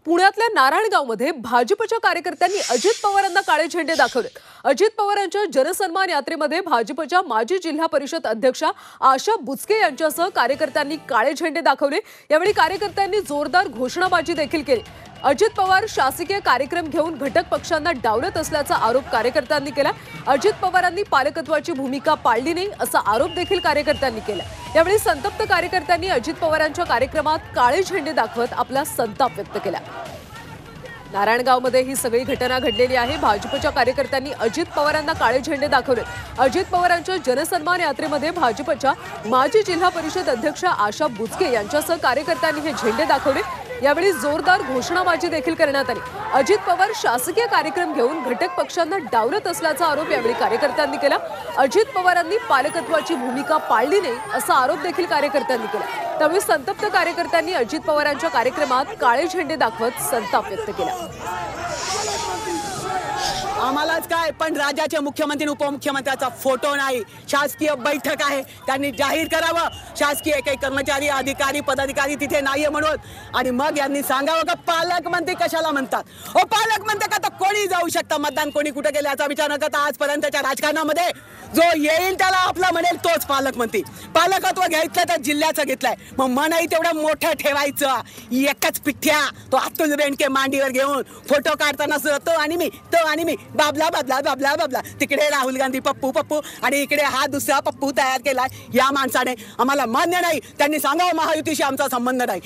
पुण्यातल्या नारायणगावमध्ये भाजपच्या कार्यकर्त्यांनी अजित पवारांना काळे झेंडे दाखवले। अजित पवारांच्या जनसन्मान यात्रेमध्ये भाजपच्या माजी जिल्हा परिषद अध्यक्षा आशा बुचके यांच्यासह कार्यकर्त्यांनी काळे झेंडे दाखवले। यावेळी कार्यकर्त्यांनी जोरदार घोषणाबाजी देखील केली। अजित पवार शासकीय कार्यक्रम घेऊन घटक पक्षांना डावलत असल्याचा आरोप कार्यकर्त्यांनी केला। अजित पवारांनी पालकत्वाची भूमिका पाळली नाही असा आरोप देखील कार्यकर्त्यांनी केला। यावेळी संतप्त कार्यकर्त्यांनी अजित पवारांच्या कार्यक्रमात काळे झेंडे दाखवत आपला संताप व्यक्त केला। नारायणगावमध्ये ही सगळी घटना घडलेली आहे। भाजपच्या कार्यकर्त्यांनी अजित पवारांना काळे झेंडे दाखवले। अजित पवारांच्या जनसन्मान यात्रेमध्ये भाजपच्या माजी जिल्हा परिषद अध्यक्षा आशा बुचके यांच्यासह कार्यकर्त्यांनी हे झेंडे दाखवले। यावेळी जोरदार घोषणाबाजी देखील करण्यात आली। अजित पवार शासकीय कार्यक्रम घेऊन घटक पक्षांना डावलत असल्याचा आरोप यावेळी कार्यकर्त्यांनी केला। अजित पवारांनी पालकत्वाची भूमिका पाळली नाही असा आरोप देखील कार्यकर्त्यांनी केला। त्यामुळे संतप्त कार्यकर्त्यांनी अजित पवारांच्या कार्यक्रमात काळे झेंडे दाखवत संताप व्यक्त केला। आम्हालाच काय पण राज्याचे मुख्यमंत्री उपमुख्यमंत्र्याचा फोटो नाही। शासकीय बैठक आहे, त्यांनी जाहीर करावं शासकीय काही कर्मचारी अधिकारी पदाधिकारी तिथे नाहीये म्हणून। आणि मग यांनी सांगावं का पालकमंत्री कशाला म्हणतात। ओ पालकमंत्री का तर कोणी जाऊ शकतं, मतदान कोणी कुठे केलं याचा विचार न करता आजपर्यंतच्या राजकारणामध्ये जो येईल त्याला आपला म्हणेल तोच पालकमंत्री। पालकत्व घ्यायचं तर जिल्ह्याचं घेतलंय, मग मनही तेवढं मोठं ठेवायचं। एकच पिठ्या तो अतुल बेनके मांडीवर घेऊन फोटो काढताना तो आणि मी बाबला बाबला बाबला बाबला। तिकडे राहुल गांधी पप्पू पप्पू आणि इकडे हा दुसरा पप्पू तयार केलाय। या माणसाने आम्हाला मान्य नाही, त्यांनी सांगावं महायुतीशी आमचा संबंध नाही।